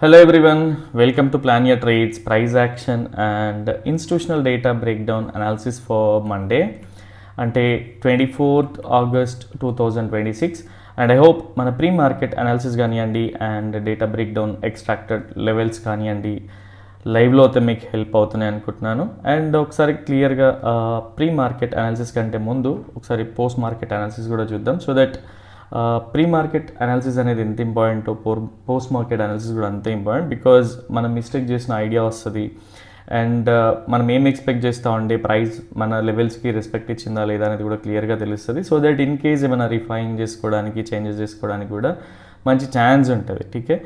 Hello everyone, welcome to Plan Your Trades, Price Action and Institutional Data Breakdown Analysis for Monday అంటే 24th August 2026 and I hope మన pre market analysis కానివ్వండి and data breakdown extracted levels కానివ్వండి లైవ్లో అయితే మీకు help అవుతున్నాయి అనుకుంటున్నాను. And ఒకసారి క్లియర్గా ప్రీ మార్కెట్ అనాలిసిస్ కంటే ముందు ఒకసారి పోస్ట్ మార్కెట్ అనాలిసిస్ కూడా చూద్దాం. So that pre market analysis అనేది ఎంత ఇంపార్టెంటో పోస్ట్ మార్కెట్ అనాలిసిస్ కూడా అంతే ఇంపార్టెంట్. బికాజ్ మనం మిస్టేక్ చేసిన ఐడియా వస్తుంది అండ్ మనం ఏం ఎక్స్పెక్ట్ చేస్తామంటే ప్రైస్ మన లెవెల్స్కి రెస్పెక్ట్ ఇచ్చిందా లేదా అనేది కూడా క్లియర్గా తెలుస్తుంది. సో దట్ ఇన్ కేస్ ఏమైనా రిఫైన్ చేసుకోవడానికి చేంజెస్ చేసుకోవడానికి కూడా మంచి ఛాన్స్ ఉంటుంది. ఠీకే,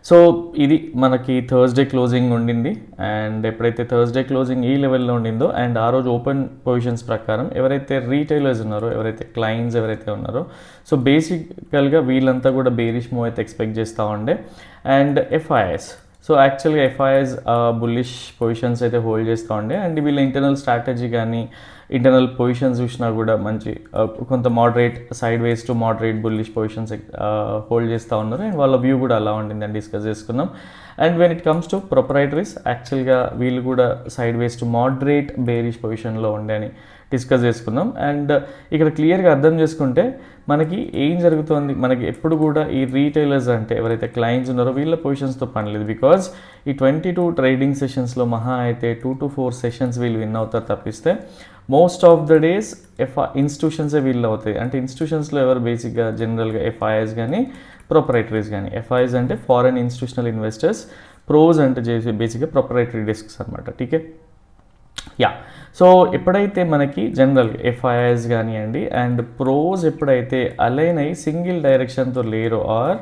సో ఇది మనకి థర్స్డే క్లోజింగ్ ఉండింది అండ్ ఎప్పుడైతే థర్స్డే క్లోజింగ్ ఈ లెవెల్లో ఉండిందో అండ్ ఆ రోజు ఓపెన్ పొజిషన్స్ ప్రకారం ఎవరైతే రీటైలర్స్ ఉన్నారో, ఎవరైతే క్లయింట్స్ ఎవరైతే ఉన్నారో, సో బేసికల్గా వీళ్ళంతా కూడా బేరిష్ మూవ్ అయితే ఎక్స్పెక్ట్ చేస్తూ ఉండే. అండ్ ఎఫ్ఐఎస్, సో యాక్చువల్గా ఎఫ్ఐఎస్ బుల్లిష్ పొజిషన్స్ అయితే హోల్డ్ చేస్తూ ఉండే అండ్ వీళ్ళ ఇంటర్నల్ స్ట్రాటజీ కానీ ఇంటర్నల్ పొజిషన్స్ చూసినా కూడా మంచి కొంత moderate sideways to moderate bullish positions hold చేస్తూ ఉన్నారు అండ్ వాళ్ళ వ్యూ కూడా అలా ఉండిందని డిస్కస్ చేసుకున్నాం. And when it comes to proprietaries, యాక్చువల్గా వీళ్ళు కూడా sideways to moderate bearish పొజిషన్లో ఉండే అని డిస్కస్ చేసుకున్నాం. అండ్ ఇక్కడ క్లియర్గా అర్థం చేసుకుంటే మనకి ఏం జరుగుతుంది, మనకి ఎప్పుడు కూడా ఈ రీటైలర్స్ అంటే ఎవరైతే క్లయింట్స్ ఉన్నారో వీళ్ళ పొజిషన్స్తో పని లేదు. బికాజ్ ఈ 22 ట్రేడింగ్ సెషన్స్లో మహా అయితే 2 to 4 సెషన్స్ వీళ్ళు విన్ అవుతారు తప్పిస్తే మోస్ట్ ఆఫ్ ద డేస్ ఇన్స్టిట్యూషన్సే వీళ్ళు అవుతాయి. అంటే ఇన్స్టిట్యూషన్స్లో ఎవరు బేసిక్గా జనరల్గా ఎఫ్ఐఎస్ కానీ ప్రొపరైటరీస్ కానీ, ఎఫ్ఐఎస్ అంటే ఫారెన్ ఇన్స్టిట్యూషనల్ ఇన్వెస్టర్స్, ప్రోస్ అంటే చేసి బేసిక్గా ప్రొపరైటరీ డెస్క్స్ అనమాట. ఠీకే, సో ఎప్పుడైతే మనకి జనరల్గా ఎఫ్ఐఎస్ కానివ్వండి అండ్ ప్రోస్ ఎప్పుడైతే అలైన్ అయ్యి సింగిల్ డైరెక్షన్తో లేరో ఆర్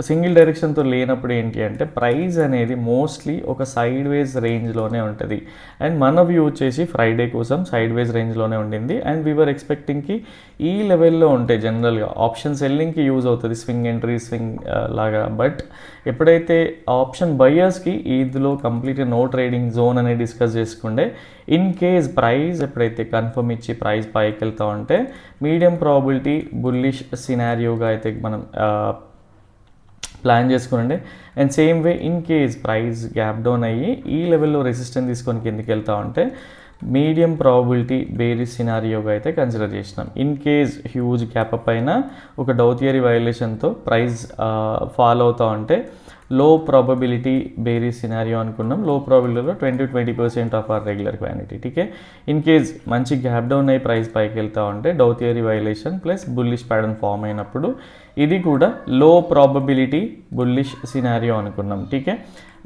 సింగిల్ డైరెక్షన్తో లేనప్పుడు ఏంటి అంటే ప్రైస్ అనేది మోస్ట్లీ ఒక సైడ్ వేస్ రేంజ్లోనే ఉంటుంది. అండ్ మన వ్యూ వచ్చేసి ఫ్రైడే కోసం సైడ్ వేస్ రేంజ్లోనే ఉండింది అండ్ వీఆర్ ఎక్స్పెక్టింగ్కి ఈ లెవెల్లో ఉంటాయి. జనరల్గా ఆప్షన్ సెల్లింగ్కి యూజ్ అవుతుంది, స్వింగ్ ఎంట్రీ స్వింగ్ లాగా. బట్ ఎప్పుడైతే ఆప్షన్ బయర్స్కి ఇందులో కంప్లీట్ నో ట్రేడింగ్ జోన్ అనేది డిస్కస్ చేసుకుంటే ఇన్ కేస్ ప్రైస్ ఎప్పుడైతే కన్ఫర్మ్ ఇచ్చి ప్రైస్ పైకి వెళ్తా ఉంటే మీడియం ప్రాబిలిటీ బుల్లిష్ సినారియోగా అయితే మనం ప్లాన్ చేసుకునండి. And same way in case price gap down అయ్యి ఈ లెవెల్లో రెసిస్టెన్స్ తీసుకొని కిందకి వెళ్తా ఉంటే మీడియం ప్రాబిలిటీ బేరిష్ సినారియోగా అయితే కన్సిడర్ చేసినాం. In case huge gap up అయినా ఒక డౌ థియరీ వైలేషన్తో ప్రైస్ ఫాలో అవుతూ ఉంటే లో ప్రాబబిలిటీ బేరిష్ సినారియో అనుకున్నాం. లో ప్రాబిలిటీలో 20% ఆఫ్ ఆర్ రెగ్యులర్ క్వాంటిటీ. ఠీకే, ఇన్ కేస్ మంచి గ్యాప్ డౌన్ అయ్యి ప్రైస్ పైకి వెళ్తూ ఉంటే Dow theory violation plus bullish pattern form అయినప్పుడు ఇది కూడా లో ప్రాబబిలిటీ బుల్లిష్ సినారియో అనుకున్నాం. ఠీకే,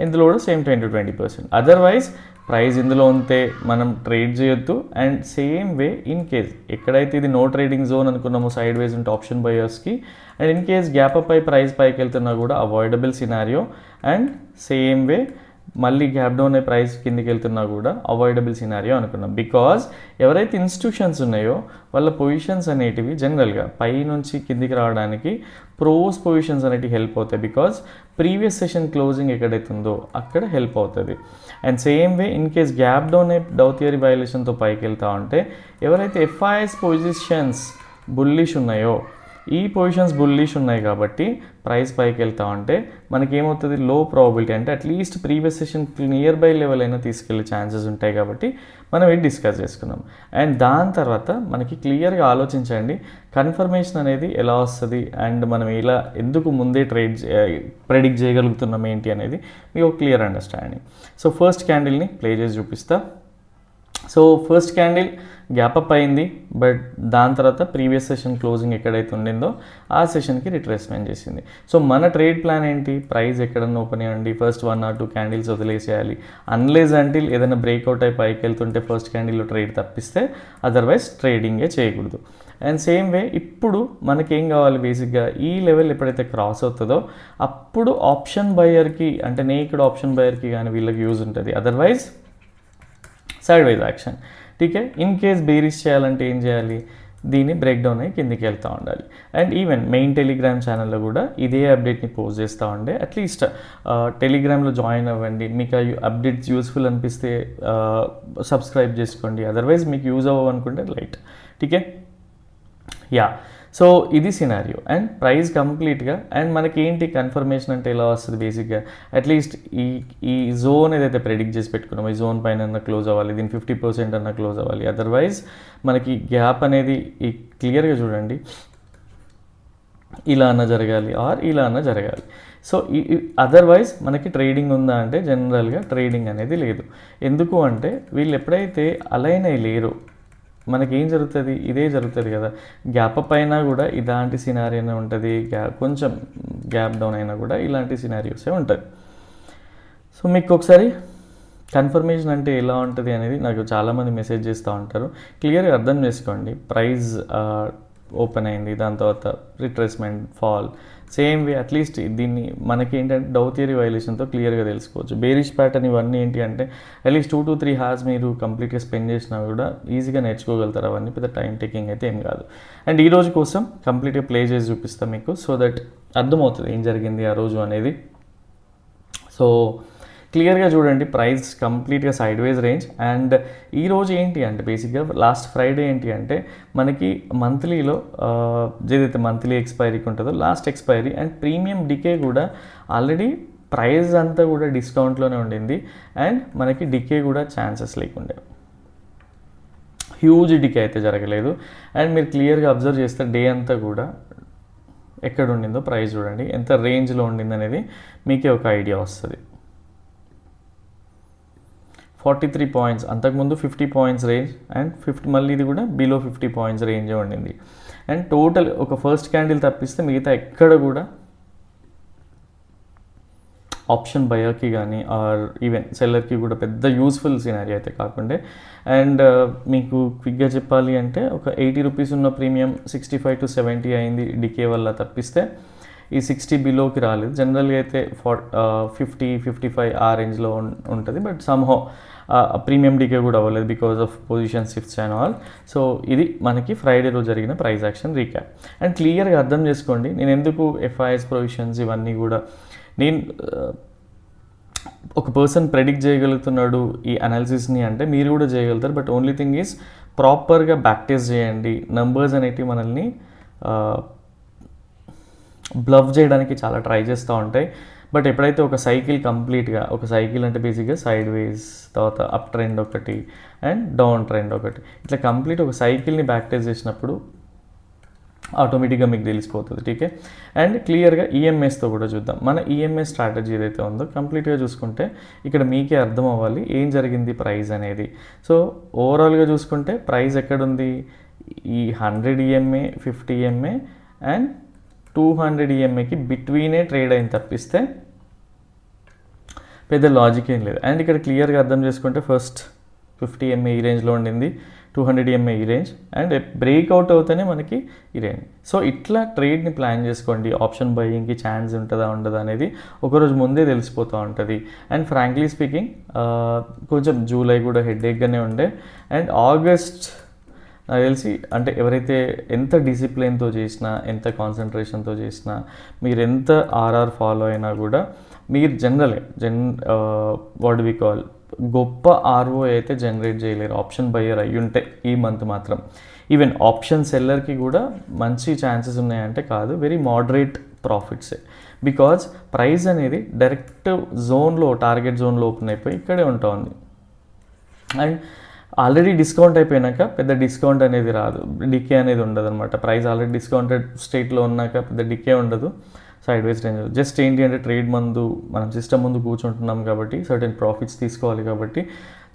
ఇందులో కూడా సేమ్ 10-20%. అదర్వైజ్ ప్రైస్ ఇందులో ఉంటే మనం ట్రేడ్ చేయొద్దు. And same way in case ఎక్కడైతే ఇది నో ట్రేడింగ్ జోన్ అనుకున్నామో సైడ్ వేస్ ఉంటే ఆప్షన్ బయర్స్కి and in case gap up అయి ప్రైస్ పైకి వెళ్తున్నా కూడా avoidable scenario. And same way మళ్ళీ గ్యాప్ డౌన్ అయ్యి ప్రైస్ కిందికి వెళ్తున్నా కూడా అవాయిడబుల్ సినారియో అనుకున్నాం. బికాజ్ ఎవరైతే ఇన్స్టిట్యూషన్స్ ఉన్నాయో వాళ్ళ పొజిషన్స్ అనేటివి జనరల్గా పై నుంచి కిందికి రావడానికి ప్రోస్ పొజిషన్స్ అనేటివి హెల్ప్ అవుతాయి. బికాజ్ ప్రీవియస్ సెషన్ క్లోజింగ్ ఎక్కడైతే ఉందో అక్కడ హెల్ప్ అవుతుంది. And same way in case gap down అయ్యి డౌ థియరీ వైలేషన్తో పైకి వెళ్తా ఉంటే ఎవరైతే ఎఫ్ఐఎస్ పొజిషన్స్ బుల్లిష్ ఉన్నాయో ఈ పొజిషన్స్ బుల్లిష్ ఉన్నాయి కాబట్టి ప్రైస్ పైకి వెళ్తా ఉంటే మనకేమవుతుంది, లో ప్రాబిలిటీ అంటే at least previous session near by level అయినా తీసుకెళ్ళే ఛాన్సెస్ ఉంటాయి కాబట్టి మనం ఇది డిస్కస్ చేసుకున్నాం. అండ్ దాని తర్వాత మనకి క్లియర్గా ఆలోచించండి కన్ఫర్మేషన్ అనేది ఎలా వస్తుంది అండ్ మనం ఇలా ఎందుకు ముందే ప్రెడిక్ట్ చేయగలుగుతున్నాం ఏంటి అనేది మీకు క్లియర్ అండర్స్టాండింగ్. సో ఫస్ట్ క్యాండిల్ని ప్లే చేసి చూపిస్తా. So first candle gap up అయింది బట్ దాని తర్వాత ప్రీవియస్ సెషన్ క్లోజింగ్ ఎక్కడైతే ఉండిందో ఆ సెషన్కి రిట్రేస్మెంట్ చేసింది. సో మన ట్రేడ్ ప్లాన్ ఏంటి, ప్రైస్ ఎక్కడన్నా ఓపెన్ అయ్యండి ఫస్ట్ 1 or 2 క్యాండిల్స్ వదిలేసేయాలి. అన్లెస్ అంటిల్ ఏదైనా బ్రేక్అవుట్ అయి పైకి వెళ్తుంటే ఫస్ట్ క్యాండిల్లో ట్రేడ్ తప్పిస్తే అదర్వైజ్ ట్రేడింగే చేయకూడదు. అండ్ సేమ్ వే ఇప్పుడు మనకేం కావాలి, బేసిక్గా ఈ లెవెల్ ఎప్పుడైతే క్రాస్ అవుతుందో అప్పుడు ఆప్షన్ బయర్కి అంటే నేకెడ్ ఆప్షన్ బయర్కి కానీ వీళ్ళకి యూజ్ ఉంటుంది. Otherwise sideways action. ఠీకే, ఇన్ కేస్ బేరిష్ చేయాలంటే ఏం చేయాలి, దీన్ని బ్రేక్ డౌన్ అయ్యి కిందికి వెళ్తూ ఉండాలి. అండ్ ఈవెన్ మెయిన్ టెలిగ్రామ్ ఛానల్లో కూడా ఇదే అప్డేట్ని పోస్ట్ చేస్తూ ఉండే. అట్లీస్ట్ టెలిగ్రామ్లో జాయిన్ అవ్వండి. మీకు ఆ అప్డేట్స్ యూస్ఫుల్ అనిపిస్తే సబ్స్క్రైబ్ చేసుకోండి. అదర్వైజ్ మీకు యూజ్ అవ్వనుకుంటే లైట్. ఠీకే, సో ఇది సినారియో అండ్ ప్రైస్ కంప్లీట్గా. అండ్ మనకి ఏంటి కన్ఫర్మేషన్ అంటే ఎలా వస్తుంది బేసిక్గా, అట్లీస్ట్ ఈ జోన్ ఏదైతే ప్రెడిక్ట్ చేసి పెట్టుకున్నామో ఈ జోన్ పైన క్లోజ్ అవ్వాలి, దీని 50% అన్న క్లోజ్ అవ్వాలి. అదర్వైజ్ మనకి గ్యాప్ అనేది ఈ క్లియర్గా చూడండి ఇలా అన్న జరగాలి ఆర్ ఇలా అన్న జరగాలి. సో అదర్వైజ్ మనకి ట్రేడింగ్ ఉందా అంటే జనరల్గా ట్రేడింగ్ అనేది లేదు. ఎందుకు అంటే వీళ్ళు ఎప్పుడైతే అలైన్ అయ్యి లేరో మనకి ఏం జరుగుతుంది, ఇదే జరుగుతుంది కదా. గ్యాప్ అప్ అయినా కూడా ఇలాంటి సినారియోనే ఉంటుంది, కొంచెం గ్యాప్ డౌన్ అయినా కూడా ఇలాంటి సినారియోసే ఉంటుంది. సో మీకు ఒకసారి కన్ఫర్మేషన్ అంటే ఎలా ఉంటుంది అనేది నాకు చాలామంది మెసేజ్ చేస్తూ ఉంటారు. క్లియర్గా అర్థం చేసుకోండి. ప్రైస్ ఓపెన్ అయింది, దాని తర్వాత retracement fall, same way at least దీన్ని మనకి ఏంటంటే డౌ థియరీ వైలేషన్తో క్లియర్గా తెలుసుకోవచ్చు. బేరిష్ ప్యాటర్న్ ఇవన్నీ ఏంటి అంటే అట్లీస్ట్ 2 to 3 hours మీరు కంప్లీట్గా స్పెండ్ చేసినా కూడా ఈజీగా నేర్చుకోగలుగుతారు. అవన్నీ పెద్ద టైం టేకింగ్ అయితే ఏం కాదు. అండ్ ఈ రోజు కోసం కంప్లీట్గా ప్లే చేసి చూపిస్తాం మీకు, సో దట్ అర్థమవుతుంది ఏం జరిగింది ఆ రోజు అనేది. సో క్లియర్గా చూడండి, ప్రైస్ కంప్లీట్గా సైడ్ వైజ్ రేంజ్. అండ్ ఈరోజు ఏంటి అంటే బేసిక్గా లాస్ట్ ఫ్రైడే ఏంటి అంటే మనకి మంత్లీలో ఏదైతే మంత్లీ ఎక్స్పైరీకి ఉంటుందో last expiry and premium decay కూడా ఆల్రెడీ ప్రైస్ అంతా కూడా డిస్కౌంట్లోనే ఉండింది. అండ్ మనకి డికే కూడా ఛాన్సెస్ లేకుండే, హ్యూజ్ డికే అయితే జరగలేదు. అండ్ మీరు క్లియర్గా అబ్జర్వ్ చేస్తే డే అంతా కూడా ఎక్కడ ఉండిందో ప్రైస్ చూడండి, ఎంత రేంజ్లో ఉండింది అనేది మీకే ఒక ఐడియా వస్తుంది. 43 points, అంతకుముందు 50 points రేంజ్ అండ్ 50 మళ్ళీ ఇది కూడా బిలో 50 points రేంజే ఉండింది. అండ్ టోటల్ ఒక ఫస్ట్ క్యాండిల్ తప్పిస్తే మిగతా ఎక్కడ కూడా ఆప్షన్ బయర్కి కానీ ఆర్ ఈవెన్ సెల్లర్కి కూడా పెద్ద యూస్ఫుల్ సినారీ అయితే కాకుండా. అండ్ మీకు క్విక్గా చెప్పాలి అంటే ఒక 80 రూపీస్ ఉన్న ప్రీమియం 65 to 70 అయింది డికే వల్ల తప్పిస్తే ఈ 60 బిలోకి రాలేదు. జనరల్గా అయితే 50-55 ఆ రేంజ్లో ఉంటుంది. బట్ సమ్హౌ ప్రీమియం డికే కూడా అవ్వలేదు because of position shifts and all. So ఇది మనకి ఫ్రైడే రోజు జరిగిన ప్రైస్ యాక్షన్ రీక్యాప్. అండ్ క్లియర్గా అర్థం చేసుకోండి నేను ఎందుకు ఎఫ్ఐఎస్ ప్రొవిజన్స్ ఇవన్నీ కూడా నేను ఒక పర్సన్ ప్రెడిక్ట్ చేయగలుగుతున్నాడు ఈ అనాలిసిస్ని అంటే మీరు కూడా చేయగలుగుతారు. బట్ ఓన్లీ థింగ్ ఈజ్ ప్రాపర్గా బ్యాక్ టెస్ట్ చేయండి. నంబర్స్ అనేటివి మనల్ని బ్లఫ్ చేయడానికి చాలా ట్రై చేస్తూ ఉంటాయి. బట్ ఎప్పుడైతే ఒక సైకిల్ కంప్లీట్గా, ఒక సైకిల్ అంటే బేసిక్గా సైడ్ వేస్, తర్వాత అప్ ట్రెండ్ ఒకటి అండ్ డౌన్ ట్రెండ్ ఒకటి, ఇట్లా కంప్లీట్ ఒక సైకిల్ని బ్యాక్ టెస్ట్ చేసినప్పుడు ఆటోమేటిక్గా మీకు తెలిసిపోతుంది. టీకే. అండ్ క్లియర్గా ఈఎంఎస్తో కూడా చూద్దాం. మన ఈఎంఎస్ స్ట్రాటజీ ఏదైతే ఉందో కంప్లీట్గా చూసుకుంటే ఇక్కడ మీకే అర్థం అవ్వాలి ఏం జరిగింది ప్రైస్ అనేది. సో ఓవరాల్గా చూసుకుంటే ప్రైస్ ఎక్కడుంది, ఈ 100 EMA 50 EMA అండ్ 200 EMAకి బిట్వీనే ట్రేడ్ అయిన తప్పిస్తే పెద్ద లాజిక్ ఏం లేదు. అండ్ ఇక్కడ క్లియర్గా అర్థం చేసుకుంటే ఫస్ట్ 50 EMA ఈ రేంజ్లో ఉండింది, 200 EMA ఈ రేంజ్ అండ్ బ్రేక్అవుట్ అవుతేనే మనకి ఈ రేంజ్. సో ఇట్లా ట్రేడ్ని ప్లాన్ చేసుకోండి. ఆప్షన్ బయింగ్కి ఛాన్స్ ఉంటుందా ఉండదా అనేది ఒకరోజు ముందే తెలిసిపోతూ ఉంటుంది. అండ్ ఫ్రాంక్లీ స్పీకింగ్ కొంచెం జూలై కూడా హెడ్ఏక్గానే ఉండే. అండ్ ఆగస్ట్ నాకు తెలిసి అంటే ఎవరైతే ఎంత డిసిప్లిన్తో చేసినా, ఎంత కాన్సన్ట్రేషన్తో చేసినా, మీరు ఎంత ఆర్ఆర్ ఫాలో అయినా కూడా మీరు వాట్ వి కాల్ గొప్ప ఆర్ఓ అయితే జనరేట్ చేయలేరు ఆప్షన్ బయ్యర్ అయ్యుంటే ఈ మంత్ మాత్రం. ఈవెన్ ఆప్షన్ సెల్లర్కి కూడా మంచి ఛాన్సెస్ ఉన్నాయంటే కాదు, వెరీ మోడరేట్ ప్రాఫిట్సే. బికాజ్ ప్రైస్ అనేది డైరెక్ట్ జోన్లో, టార్గెట్ జోన్లో ఓపెన్ అయిపోయి ఇక్కడే ఉంటుంది. అండ్ ఆల్రెడీ డిస్కౌంట్ అయిపోయినాక పెద్ద డిస్కౌంట్ అనేది రాదు, డికే అనేది ఉండదు అనమాట. ప్రైస్ ఆల్రెడీ డిస్కౌంటెడ్ స్టేట్లో ఉన్నాక పెద్ద డికే ఉండదు, సైడ్ వైజ్ రేంజ్. జస్ట్ ఏంటి అంటే ట్రేడ్ ముందు మనం సిస్టమ్ ముందు కూర్చుంటున్నాం కాబట్టి సర్టెన్ ప్రాఫిట్స్ తీసుకోవాలి కాబట్టి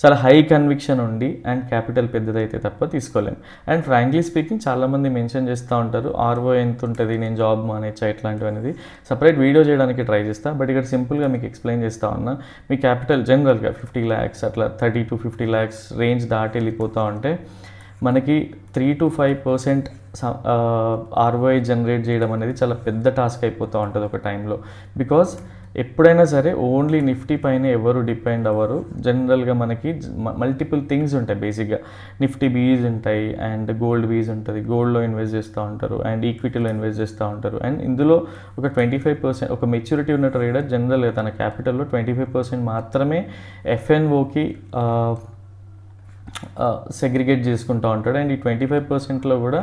చాలా హై కన్విక్షన్ ఉండి అండ్ క్యాపిటల్ పెద్దదైతే తప్ప తీసుకోలేము. అండ్ ఫ్రాంక్లీ స్పీకింగ్ చాలామంది మెన్షన్ చేస్తూ ఉంటారు ఆర్ఓ ఎంత ఉంటుంది, నేను జాబ్ మానేచ్చా ఇట్లాంటివి అనేది సపరేట్ వీడియో చేయడానికి ట్రై చేస్తా. బట్ ఇక్కడ సింపుల్గా మీకు ఎక్స్ప్లెయిన్ చేస్తూ ఉన్నా. మీ క్యాపిటల్ జనరల్గా 50 lakhs అట్లా 30 to 50 lakhs రేంజ్ దాటి వెళ్ళిపోతూ ఉంటే మనకి 3 to 5% ఆర్ఓఐ జనరేట్ చేయడం అనేది చాలా పెద్ద టాస్క్ అయిపోతూ ఉంటుంది ఒక టైంలో. బికాజ్ ఎప్పుడైనా సరే ఓన్లీ నిఫ్టీ పైన ఎవరు డిపెండ్ అవ్వరు. జనరల్గా మనకి మల్టిపుల్ థింగ్స్ ఉంటాయి. బేసిక్గా నిఫ్టీ బీజ్ ఉంటాయి అండ్ గోల్డ్ బీజ్ ఉంటుంది, గోల్డ్లో ఇన్వెస్ట్ చేస్తూ ఉంటారు అండ్ ఈక్విటీలో ఇన్వెస్ట్ చేస్తూ ఉంటారు. అండ్ ఇందులో ఒక 25% ఒక మెచ్యూరిటీ ఉన్న ట్రేడర్ జనరల్గా తన క్యాపిటల్లో 25% మాత్రమే ఎఫ్ఎన్ఓకి సెగ్రిగేట్ చేసుకుంటూ ఉంటాడు. అండ్ ఈ 25%లో కూడా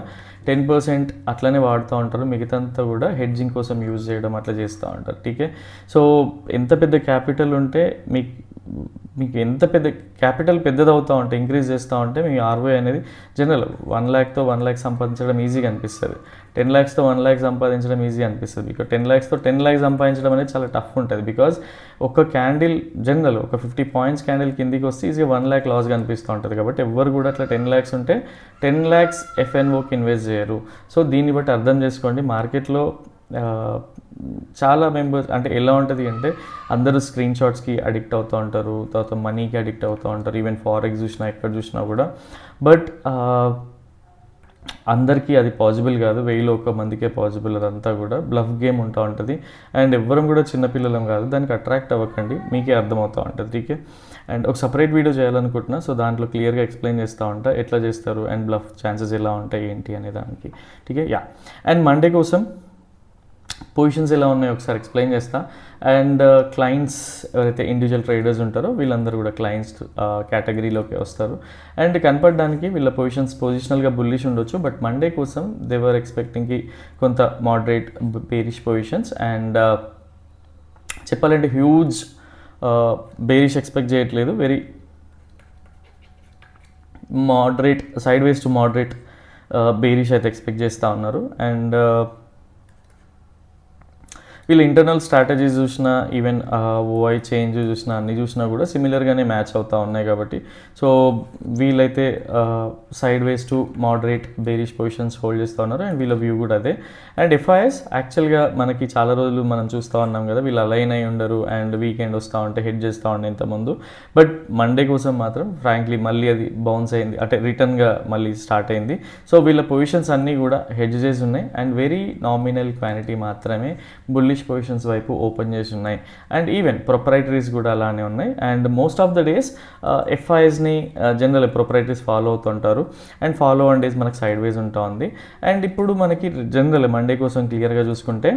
10% అట్లనే వాడుతూ ఉంటారు, మిగతాంతా కూడా హెడ్జింగ్ కోసం యూజ్ చేయడం అట్లా చేస్తూ ఉంటారు. టీకే, సో ఎంత పెద్ద క్యాపిటల్ ఉంటే మీకు ఎంత పెద్ద క్యాపిటల్ పెద్దదవుతూ ఉంటే, ఇంక్రీజ్ చేస్తూ ఉంటే మీ ఆర్ఓఐ అనేది జనరల్ 1 lakhతో 1 lakh సంపాదించడం ఈజీగా అనిపిస్తుంది, 10 lakhsతో 1 lakh సంపాదించడం ఈజీ అనిపిస్తుంది. బికాజ్ 10 lakhsతో 10 lakh సంపాదించడం అనేది చాలా టఫ్ ఉంటుంది. బికాజ్ ఒక క్యాండిల్ జనరల్ ఒక 50 points క్యాండిల్ కిందికి వస్తే ఈజీగా 1 lakh లాస్గా అనిపిస్తూ ఉంటుంది. కాబట్టి ఎవరు కూడా అట్లా 10 lakhs ఉంటే 10 lakhs ఎఫ్ఎన్ఓకి ఇన్వెస్ట్ చేయరు. సో దీన్ని బట్టి అర్థం చేసుకోండి, మార్కెట్లో చాలా మెంబర్స్ అంటే ఎలా ఉంటుంది అంటే అందరూ స్క్రీన్ షాట్స్కి అడిక్ట్ అవుతూ ఉంటారు, తర్వాత మనీకి అడిక్ట్ అవుతూ ఉంటారు, ఈవెన్ ఫారెక్స్ చూసినా ఎక్కడ చూసినా కూడా. బట్ అందరికీ అది పాసిబుల్ కాదు, 1000 మందికే పాసిబుల్. అదంతా కూడా బ్లఫ్ గేమ్ ఉంటూ ఉంటుంది. అండ్ ఎవ్వరం కూడా చిన్నపిల్లలం కాదు, దానికి అట్రాక్ట్ అవ్వకండి, మీకే అర్థమవుతూ ఉంటుంది. టీకే, అండ్ ఒక సపరేట్ వీడియో చేయాలనుకుంటున్నా, సో దాంట్లో క్లియర్గా ఎక్స్ప్లెయిన్ చేస్తూ ఉంటా ఎట్లా చేస్తారు అండ్ బ్లఫ్ ఛాన్సెస్ ఎలా ఉంటాయి ఏంటి అనే దానికి. టీకే, యా. అండ్ మండే కోసం పొజిషన్స్ ఎలా ఉన్నాయో ఒకసారి ఎక్స్ప్లెయిన్ చేస్తా. అండ్ క్లయింట్స్ ఎవరైతే ఇండివిజువల్ ట్రేడర్స్ ఉంటారో వీళ్ళందరూ కూడా క్లయింట్స్ కేటగిరీలోకి వస్తారు. అండ్ కనపడడానికి వీళ్ళ పొజిషనల్గా బుల్లిష్ ఉండొచ్చు, బట్ మండే కోసం దేవర్ ఎక్స్పెక్టింగ్కి కొంత మోడరేట్ బేరిష్ పొజిషన్స్. అండ్ చెప్పాలంటే హ్యూజ్ బేరిష్ ఎక్స్పెక్ట్ చేయట్లేదు, very moderate sideways to moderate bearish అయితే ఎక్స్పెక్ట్ చేస్తూ ఉన్నారు. అండ్ వీళ్ళు ఇంటర్నల్ స్ట్రాటజీస్ చూసినా, ఈవెన్ ఓఐ చేంజ్ చూసినా, అన్ని చూసినా కూడా సిమిలర్గానే మ్యాచ్ అవుతూ ఉన్నాయి. కాబట్టి సో వీళ్ళైతే side ways to moderate bearish positions hold చేస్తూ ఉన్నారు. అండ్ వీళ్ళ వ్యూ కూడా అదే. అండ్ ఎఫ్ఐఎస్ యాక్చువల్గా మనకి చాలా రోజులు మనం చూస్తూ ఉన్నాం కదా, వీళ్ళు అలైన్ అయి ఉండరు అండ్ వీకెండ్ వస్తూ ఉంటే హెడ్ చేస్తూ ఉండే ఇంతకుముందు. బట్ మండే కోసం మాత్రం ఫ్రాంక్లీ మళ్ళీ అది బౌన్స్ అయింది, అంటే రిటర్న్గా మళ్ళీ స్టార్ట్ అయింది. సో వీళ్ళ పొజిషన్స్ అన్నీ కూడా హెడ్ చేసి ఉన్నాయి అండ్ వెరీ నామినల్ క్వాంటిటీ మాత్రమే బుల్లిష్ పొజిషన్స్ వైపు ఓపెన్ చేసి ఉన్నాయి. అండ్ ఈవెన్ ప్రొపరైటరీస్ కూడా అలానే ఉన్నాయి. And most of the days ఎఫ్ఐఎస్ని జనరల్ ప్రొపరైటరీస్ ఫాలో అవుతుంటారు. అండ్ ఫాలో ఆన్ డేస్ మనకు సైడ్ వేస్ ఉంటా ఉంది. అండ్ ఇప్పుడు మనకి జనరల్ మండే కోసం క్లియర్గా చూసుకుంటే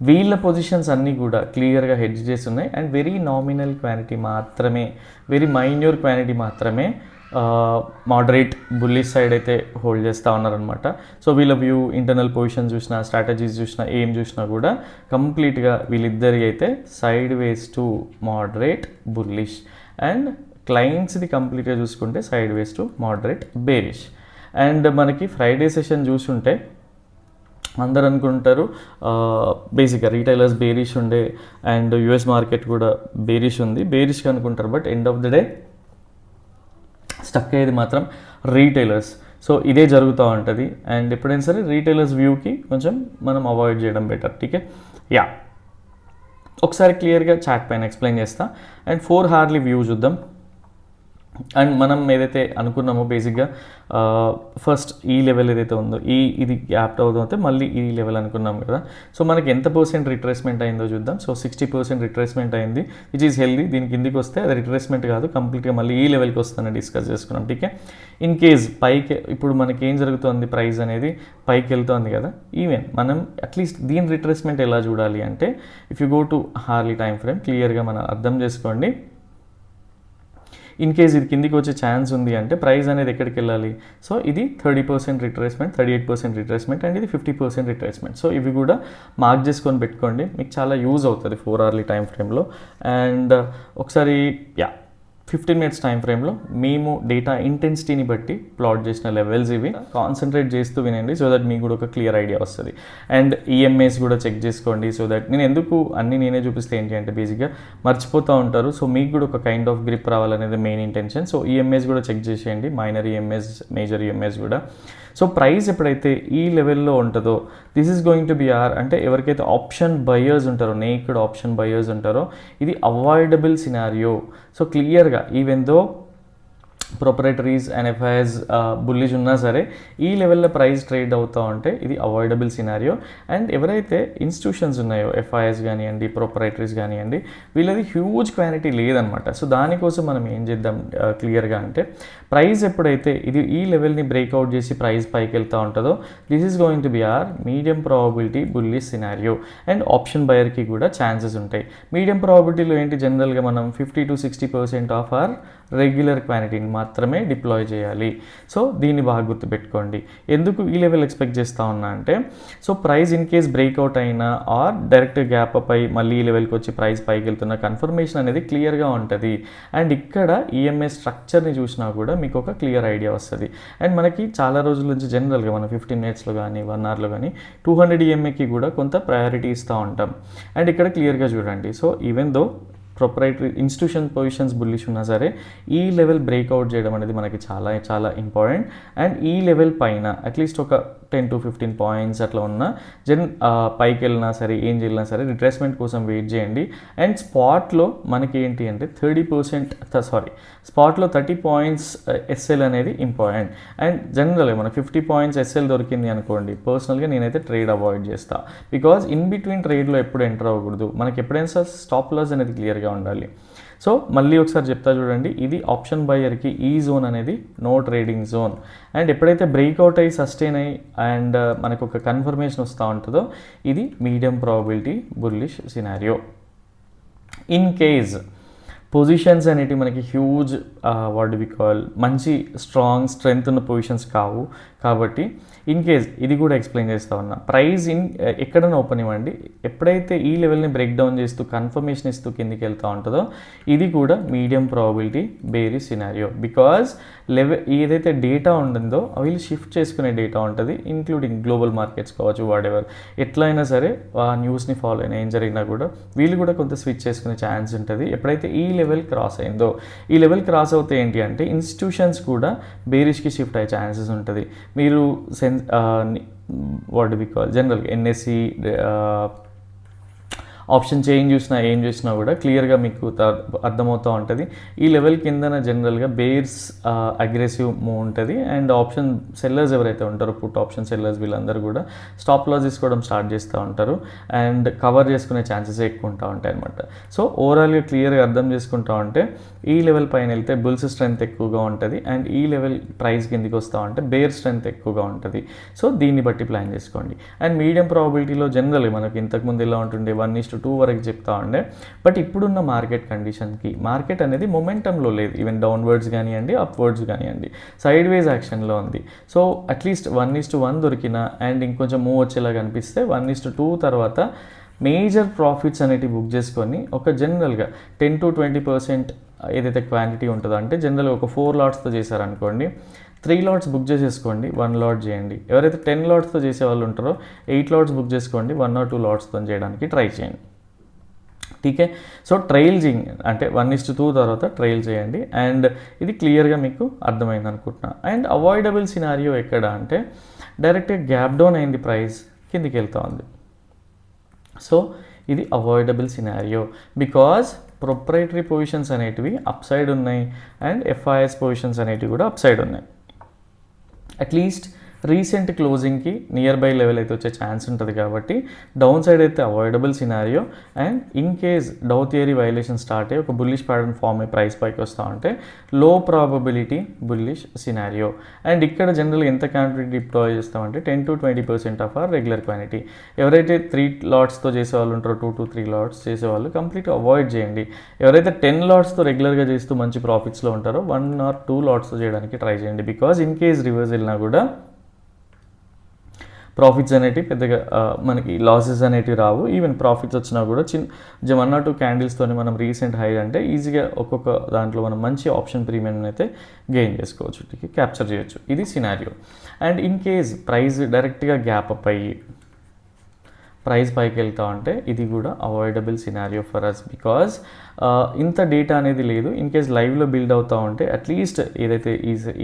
వీళ్ళ పొజిషన్స్ అన్నీ కూడా క్లియర్గా హెడ్జ్ చేసి ఉన్నాయి. అండ్ వెరీ నామినల్ క్వాంటిటీ మాత్రమే, వెరీ మైన్యూర్ క్వాంటిటీ మాత్రమే మోడరేట్ బుల్లిష్ సైడ్ అయితే హోల్డ్ చేస్తూ ఉన్నారనమాట. సో వీళ్ళ వ్యూ, ఇంటర్నల్ పొజిషన్ చూసినా, స్ట్రాటజీస్ చూసినా, ఏం చూసినా కూడా కంప్లీట్గా వీళ్ళిద్దరి అయితే sideways to moderate bullish. And క్లయింట్స్ది కంప్లీట్గా చూసుకుంటే sideways to moderate bearish. And మనకి ఫ్రైడే సెషన్ చూసుంటే అందరు అనుకుంటారు బేసిక్గా రీటైలర్స్ బేరిష్ ఉండే అండ్ యుఎస్ మార్కెట్ కూడా బేరిష్ ఉంది, బేరిష్గా అనుకుంటారు. But end of the day stuck అయ్యేది మాత్రం రీటైలర్స్. సో ఇదే జరుగుతూ ఉంటుంది. అండ్ ఎప్పుడైనా సరే రీటైలర్స్ వ్యూకి కొంచెం మనం అవాయిడ్ చేయడం బెటర్. టీకే, యా. ఒకసారి క్లియర్గా చాట్ పైన ఎక్స్ప్లెయిన్ చేస్తా. అండ్ 4 hourly వ్యూ చూద్దాం. అండ్ మనం ఏదైతే అనుకున్నామో బేసిక్గా ఫస్ట్ ఈ లెవెల్ ఏదైతే ఉందో ఇది గ్యాప్ అవుతుంటే మళ్ళీ ఈ లెవెల్ అనుకున్నాం కదా. సో మనకి ఎంత % రిట్రేస్మెంట్ అయిందో చూద్దాం. సో 60% రిట్రేస్మెంట్ అయింది, విచ్ ఈజ్ హెల్దీ. దీని కిందికి వస్తే అది రిట్రేస్మెంట్ కాదు, కంప్లీట్గా మళ్ళీ ఈ లెవెల్కి వస్తుందని డిస్కస్ చేసుకున్నాం. టీకే, ఇన్ కేస్ పైకి ఇప్పుడు మనకి ఏం జరుగుతుంది, ప్రైస్ అనేది పైకి వెళ్తుంది కదా. ఈవెన్ మనం అట్లీస్ట్ దీని రిట్రేస్మెంట్ ఎలా చూడాలి అంటే if you go to Harley time frame క్లియర్గా మనం అర్థం చేసుకోండి. ఇన్ కేస్ ఇది కిందికి వచ్చే ఛాన్స్ ఉంది అంటే ప్రైస్ అనేది ఎక్కడికి వెళ్ళాలి. సో ఇది 30% రిట్రేస్మెంట్, 38% రిట్రేస్మెంట్ అండ్ ఇది 50% రిట్రేస్మెంట్. సో ఇవి కూడా మార్క్ చేసుకొని పెట్టుకోండి, మీకు చాలా యూజ్ అవుతుంది 4 hourly టైం ఫ్రేమ్లో. అండ్ ఒకసారి 15 minutes టైం ఫ్రేమ్లో మేము డేటా ఇంటెన్సిటీని బట్టి ప్లాట్ చేసిన లెవెల్స్ ఇవి. కాన్సన్ట్రేట్ చేస్తూ వినండి సో దట్ మీకు కూడా ఒక క్లియర్ ఐడియా వస్తుంది. అండ్ ఈఎంఐస్ కూడా చెక్ చేసుకోండి సో దట్ నేను ఎందుకు అన్నీ నేనే చూపిస్తే ఏంటి అంటే బేసిక్గా మర్చిపోతూ ఉంటారు. సో మీకు కూడా ఒక కైండ్ ఆఫ్ గ్రిప్ రావాలనేది మెయిన్ ఇంటెన్షన్. సో ఈఎంఐస్ కూడా చెక్ చేసేయండి, మైనర్ ఈఎంఐస్, మేజర్ ఈఎంఐస్ కూడా. సో ప్రైస్ ఎప్పుడైతే ఈ లెవెల్లో ఉంటుందో this is going to be అంటే ఎవరికైతే ఆప్షన్ బయర్స్ ఉంటారో, నేక్డ్ ఆప్షన్ బయర్స్ ఉంటారో ఇది అవాయిడబుల్ సినారియో. సో క్లియర్గా even though proprietaries and FIs bullish ఉన్నా సరే ఈ లెవెల్లో ప్రైస్ ట్రేడ్ అవుతూ ఉంటే ఇది అవాయిడబుల్ సినారియో. అండ్ ఎవరైతే ఇన్స్టిట్యూషన్స్ ఉన్నాయో ఎఫ్ఐఎస్ కానివ్వండి, ప్రొపరేటరీస్ కానివ్వండి, వీళ్ళది హ్యూజ్ క్వాంటిటీ లేదనమాట. సో దానికోసం మనం ఏం చేద్దాం క్లియర్గా అంటే, ప్రైస్ ఎప్పుడైతే ఇది ఈ లెవెల్ని బ్రేక్అవుట్ చేసి ప్రైస్ పైకి వెళ్తూ ఉంటుందో this is going to be our medium probability bullish scenario. And option బయర్కి కూడా ఛాన్సెస్ ఉంటాయి. మీడియం ప్రాబబిలిటీలో ఏంటి, జనరల్గా మనం 50-60% ఆఫ్ ఆర్ రెగ్యులర్ క్వాంటిటీని మాత్రమే డిప్లాయ్ చేయాలి. సో దీన్ని బాగా గుర్తుపెట్టుకోండి. ఎందుకు ఈ లెవెల్ ఎక్స్పెక్ట్ చేస్తూ ఉన్నా అంటే, so price in case breakout అయినా ఆర్ డైరెక్ట్ గ్యాప్ పై మళ్ళీ ఈ లెవెల్కి వచ్చి ప్రైస్ పైకి వెళ్తున్న కన్ఫర్మేషన్ అనేది క్లియర్గా ఉంటుంది. అండ్ ఇక్కడ ఈఎంఐ స్ట్రక్చర్ని చూసినా కూడా మీకు ఒక క్లియర్ ఐడియా వస్తుంది. అండ్ మనకి చాలా రోజుల నుంచి జనరల్గా మనం 15 minutesలో కానీ 1 hourలో కానీ 200 ఈఎంఐకి కూడా కొంత ప్రయారిటీ ఇస్తూ ఉంటాం. అండ్ ఇక్కడ క్లియర్గా చూడండి. So even though proprietary institution positions bullish ఉన్నా సరే ఈ లెవెల్ బ్రేక్అవుట్ చేయడం అనేది మనకి చాలా చాలా ఇంపార్టెంట్. అండ్ ఈ లెవెల్ పైన అట్లీస్ట్ ఒక 10-15 points అట్లా ఉన్న పైకి వెళ్ళినా సరే ఏం చేయాలన్నా సరే రిట్రేస్మెంట్ కోసం వెయిట్ చేయండి. అండ్ స్పాట్లో మనకి ఏంటి అంటే 30 points ఎస్ఎల్ అనేది ఇంపార్టెంట్. అండ్ జనరల్గా మనకు 50 points ఎస్ఎల్ దొరికింది అనుకోండి, పర్సనల్గా నేనైతే ట్రేడ్ అవాయిడ్ చేస్తాను. బికాజ్ ఇన్ బిట్వీన్ ట్రేడ్లో ఎప్పుడు ఎంటర్ అవ్వకూడదు, మనకి ఎప్పుడైనా స్టాప్ లాస్ అనేది క్లియర్గా ఉండాలి. సో మళ్ళీ ఒకసారి చెప్తా చూడండి, ఇది ఆప్షన్ బయర్కి ఈ జోన్ అనేది నో ట్రేడింగ్ జోన్. అండ్ ఎప్పుడైతే బ్రేక్అవుట్ అయ్యి సస్టైన్ అయ్యి అండ్ మనకు ఒక కన్ఫర్మేషన్ వస్తూ ఉంటుందో ఇది medium probability bullish scenario. In case positions అనేటివి మనకి హ్యూజ్ వాట్ వి కాల్ మంచి స్ట్రెంగ్త్ ఉన్న పొజిషన్స్ కావు. కాబట్టి ఇన్ కేస్ ఇది కూడా ఎక్స్ప్లెయిన్ చేస్తూ ఉన్నా, ప్రైస్ ఎక్కడైనా ఓపెన్ ఇవ్వండి, ఎప్పుడైతే ఈ లెవెల్ని బ్రేక్ డౌన్ చేస్తూ కన్ఫర్మేషన్ ఇస్తూ కిందికి వెళ్తూ ఉంటుందో ఇది కూడా medium probability bearish scenario. Because ఏదైతే డేటా ఉంటుందో వీళ్ళు షిఫ్ట్ చేసుకునే డేటా ఉంటుంది, ఇంక్లూడింగ్ గ్లోబల్ మార్కెట్స్ కావచ్చు, వాటెవర్ ఎట్లయినా సరే ఆ న్యూస్ని ఫాలో అయినా ఏం జరిగినా కూడా వీళ్ళు కూడా కొంత స్విచ్ చేసుకునే ఛాన్స్ ఉంటుంది. ఎప్పుడైతే ఈ లెవెల్ క్రాస్ అయిందో, ఈ లెవెల్ క్రాస్ అవుతే ఏంటి అంటే ఇన్స్టిట్యూషన్స్ కూడా బేరిష్కి షిఫ్ట్ అయ్యే ఛాన్సెస్ ఉంటుంది. మీరు వాట్ వి కాల్ జనరల్గా ఎన్ఎస్సి ఆప్షన్ చేంజ్ చూసినా ఏం చూసినా కూడా క్లియర్గా మీకు అర్థమవుతూ ఉంటుంది. ఈ లెవెల్ కిందన జనరల్గా బేర్స్ అగ్రెసివ్ మూవ్ ఉంటుంది. అండ్ ఆప్షన్ సెల్లర్స్ ఎవరైతే ఉంటారో పుట్ ఆప్షన్ సెల్లర్స్ వీళ్ళందరూ కూడా స్టాప్ లాస్ తీసుకోవడం స్టార్ట్ చేస్తూ ఉంటారు అండ్ కవర్ చేసుకునే ఛాన్సెస్ ఎక్కువ ఉంటా ఉంటాయి అనమాట. సో ఓవరాల్గా క్లియర్గా అర్థం చేసుకుంటా ఉంటే ఈ లెవెల్ పైన వెళ్తే బుల్స్ స్ట్రెంత్ ఎక్కువగా ఉంటుంది అండ్ ఈ లెవెల్ ప్రైస్ కిందికి వస్తూ ఉంటే బేర్ స్ట్రెంత్ ఎక్కువగా ఉంటుంది. సో దీన్ని బట్టి ప్లాన్ చేసుకోండి. అండ్ మీడియం ప్రాబబిలిటీలో జనరల్గా మనకి ఇంతకుముందు ఎలా ఉంటుండే 1:2 వరకు చెప్తా ఉండే. బట్ ఇప్పుడున్న మార్కెట్ కండిషన్కి మార్కెట్ అనేది మొమెంటంలో లేదు. ఈవెన్ డౌన్వర్డ్స్ కానివ్వండి, అప్వర్డ్స్ కానివ్వండి, సైడ్ వేస్ యాక్షన్లో ఉంది. సో అట్లీస్ట్ 1:1 దొరికిన అండ్ ఇంకొంచెం మూవ్ వచ్చేలా కనిపిస్తే 1:2 తర్వాత మేజర్ ప్రాఫిట్స్ అనేటివి బుక్ చేసుకొని ఒక జనరల్గా 10-20% ఏదైతే క్వాంటిటీ ఉంటుందో, అంటే జనరల్గా ఒక 4 లాట్స్తో చేశారనుకోండి, 3 లాట్స్ బుక్ చేసేసుకోండి, 1 లాట్ చేయండి. ఎవరైతే 10 లాట్స్తో చేసే వాళ్ళు ఉంటారో 8 లాట్స్ బుక్ చేసుకోండి, 1 or 2 లాట్స్తో చేయడానికి ట్రై చేయండి. ఠీకే. సో ట్రయల్ చేయండి, అంటే 1:2 తర్వాత ట్రయల్ చేయండి. అండ్ ఇది క్లియర్గా మీకు అర్థమైంది అనుకుంటున్నా. అండ్ అవాయిడబుల్ సినారియో ఎక్కడ అంటే డైరెక్ట్గా గ్యాప్ డౌన్ అయింది, ప్రైస్ కిందికి వెళ్తూ ఉంది. సో ఇది avoidable scenario because proprietary positions అనేటివి అప్ సైడ్ ఉన్నాయి అండ్ ఎఫ్ఐఎస్ పొజిషన్స్ అనేటివి కూడా అప్ సైడ్ ఉన్నాయి. అట్లీస్ట్ రీసెంట్ క్లోజింగ్కి నియర్ బై లెవెల్ అయితే వచ్చే ఛాన్స్ ఉంటుంది. కాబట్టి డౌన్ సైడ్ అయితే avoidable scenario. And in case Dow theory violation start అయ్యి ఒక బుల్లిష్ ప్యాటర్న్ ఫామ్ అయ్యి ప్రైస్ పైకి వస్తూ ఉంటే low probability bullish scenario. And ఇక్కడ జనరల్గా ఎంత క్వాంటిటీ డిప్లాయ్ చేస్తామంటే 10-20% ఆఫ్ ఆర్ రెగ్యులర్ క్వాంటిటీ. ఎవరైతే 3 లాట్స్తో చేసేవాళ్ళు ఉంటారో 2-3 లాట్స్ చేసేవాళ్ళు కంప్లీట్గా అవాయిడ్ చేయండి. ఎవరైతే 10 లాట్స్తో రెగ్యులర్గా చేస్తూ మంచి ప్రాఫిట్స్లో ఉంటారో 1 or 2 లాట్స్తో చేయడానికి ట్రై చేయండి. బికాజ్ ఇన్ కేస్ రివర్స్ వెళ్ళినా కూడా ప్రాఫిట్స్ అనేటివి పెద్దగా మనకి లాసెస్ అనేటివి రావు. ఈవెన్ ప్రాఫిట్స్ వచ్చినా కూడా 1 or 2 క్యాండిల్స్తోనే మనం రీసెంట్ హై అంటే ఈజీగా ఒక్కొక్క దాంట్లో మనం మంచి ఆప్షన్ ప్రీమియం అయితే గెయిన్ చేసుకోవచ్చు, క్యాప్చర్ చేయొచ్చు. ఇది scenario. And in case price డైరెక్ట్గా గ్యాప్ అప్ అయ్యి ప్రైస్ పైకి వెళ్తా ఉంటే ఇది కూడా avoidable scenario for us. Because ఇంత డేటా అనేది లేదు. ఇన్ కేస్ లైవ్లో బిల్డ్ అవుతూ ఉంటే అట్లీస్ట్ ఏదైతే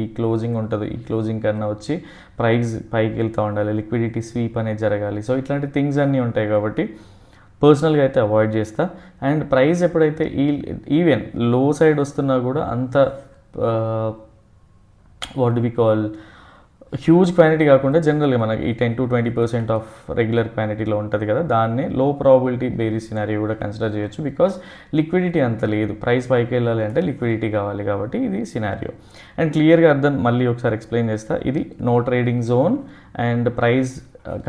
ఈ క్లోజింగ్ ఉంటుందో ఈ క్లోజింగ్ కన్నా వచ్చి ప్రైస్ పైకి వెళ్తూ ఉండాలి, లిక్విడిటీ స్వీప్ అనేది జరగాలి. సో ఇట్లాంటి థింగ్స్ అన్నీ ఉంటాయి కాబట్టి పర్సనల్గా అయితే అవాయిడ్ చేస్తా. అండ్ ప్రైస్ ఎప్పుడైతే ఈవెన్ లో సైడ్ వస్తున్నా కూడా అంత what do we call huge quantity కాకుండా జనరల్గా మనకి ఈ 10-20% ఆఫ్ రెగ్యులర్ క్వాంటిటీలో ఉంటుంది కదా, దాన్నే లో ప్రాబిలిటీ బేరిష్ సినారియో కూడా కన్సిడర్ చేయొచ్చు. బికాస్ లిక్విడిటీ అంత లేదు, ప్రైస్ పైకి వెళ్ళాలి అంటే లిక్విడిటీ కావాలి, కాబట్టి ఇది సినారియో. అండ్ క్లియర్గా అర్థం మళ్ళీ ఒకసారి ఎక్స్ప్లెయిన్ చేస్తా. ఇది no trading zone and price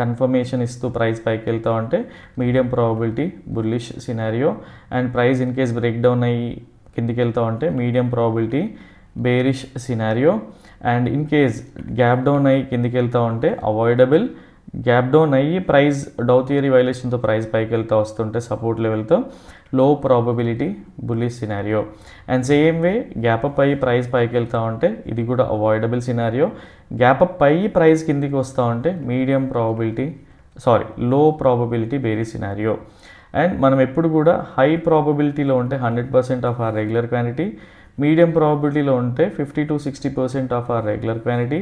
confirmation ఇస్తూ ప్రైస్ పైకి వెళ్తా ఉంటే medium probability bullish scenario. And price in case break down అయ్యి కిందికి వెళ్తా ఉంటే medium probability bearish scenario. And in case gap down అయ్యి కిందికి వెళ్తా ఉంటే అవాయిడబుల్. గ్యాప్ డౌన్ అయ్యి ప్రైస్ డౌ థియరీ వైలేషన్తో ప్రైస్ పైకి వెళ్తా వస్తుంటే సపోర్ట్ లెవెల్తో low probability bullish scenario. And same way gap up అయ్యి ప్రైస్ పైకి వెళ్తా ఉంటే ఇది కూడా అవాయిడబుల్ సినారియో. గ్యాప్ అప్ అయ్యి ప్రైస్ కిందికి వస్తూ ఉంటే low probability bearish scenario. And మనం ఎప్పుడు కూడా హై ప్రాబబిలిటీలో ఉంటే 100% of our regular quantity, medium ప్రాబిలిటీలో ఉంటే 50-60% of our regular quantity,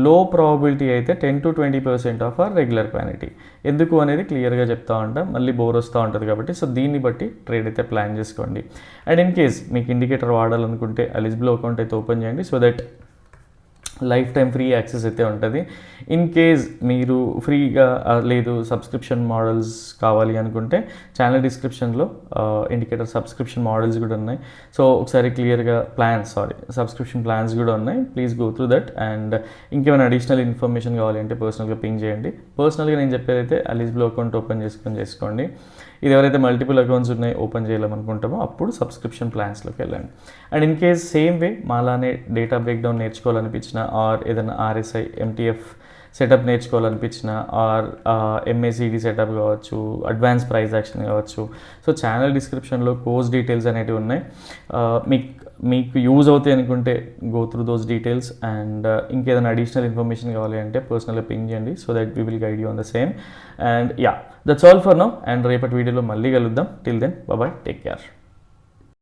low probability అయితే 10-20% ఆఫ్ ఆర్ రెగ్యులర్ క్వాంటిటీ. ఎందుకు అనేది క్లియర్గా చెప్తా ఉంటాం, మళ్ళీ బోర్ వస్తూ ఉంటుంది కాబట్టి. సో దీన్ని బట్టి ట్రేడ్ అయితే ప్లాన్ చేసుకోండి. అండ్ ఇన్ కేస్ మీకు ఇండికేటర్ వాడాలనుకుంటే ఎలిజిబుల్ అకౌంట్ అయితే ఓపెన్ చేయండి, so that life time free access అయితే ఉంటుంది. ఇన్ కేస్ మీరు ఫ్రీగా లేదు సబ్స్క్రిప్షన్ మోడల్స్ కావాలి అనుకుంటే ఛానల్ డిస్క్రిప్షన్లో ఇండికేటర్ సబ్స్క్రిప్షన్ మోడల్స్ కూడా ఉన్నాయి. సో ఒకసారి క్లియర్గా సబ్స్క్రిప్షన్ ప్లాన్స్ కూడా ఉన్నాయి, please go through that. And ఇంకేమైనా అడిషనల్ ఇన్ఫర్మేషన్ కావాలి అంటే పర్సనల్గా పింగ్ చేయండి. పర్సనల్గా నేను చెప్పేదైతే ఎలిజిబుల్ అకౌంట్ ఓపెన్ చేసుకోండి. ఇది ఎవరైతే మల్టిపుల్ అకౌంట్స్ ఉన్నాయి ఓపెన్ చేయాలనుకుంటామో అప్పుడు సబ్స్క్రిప్షన్ ప్లాన్స్లోకి వెళ్ళండి. And in case same way మాలానే డేటా బ్రేక్డౌన్ నేర్చుకోవాలనిపించిన ఆర్ ఏదైనా RSI MTF సెటప్ నేర్చుకోవాలనిపించిన ఆర్ MACD సెటప్ కావచ్చు, అడ్వాన్స్ ప్రైస్ యాక్షన్ కావచ్చు, సో ఛానల్ డిస్క్రిప్షన్లో కోర్స్ డీటెయిల్స్ అనేవి ఉన్నాయి. మీకు యూజ్ అవుతాయి అనుకుంటే go through those details. And ఇంకేదైనా అడిషనల్ ఇన్ఫర్మేషన్ కావాలి అంటే పర్సనల్గా పింగ్ చేయండి, so that we will guide you on the same. And that's all for now. And రేపటి వీడియోలో మళ్ళీ కలుద్దాం. Till then bye, take care.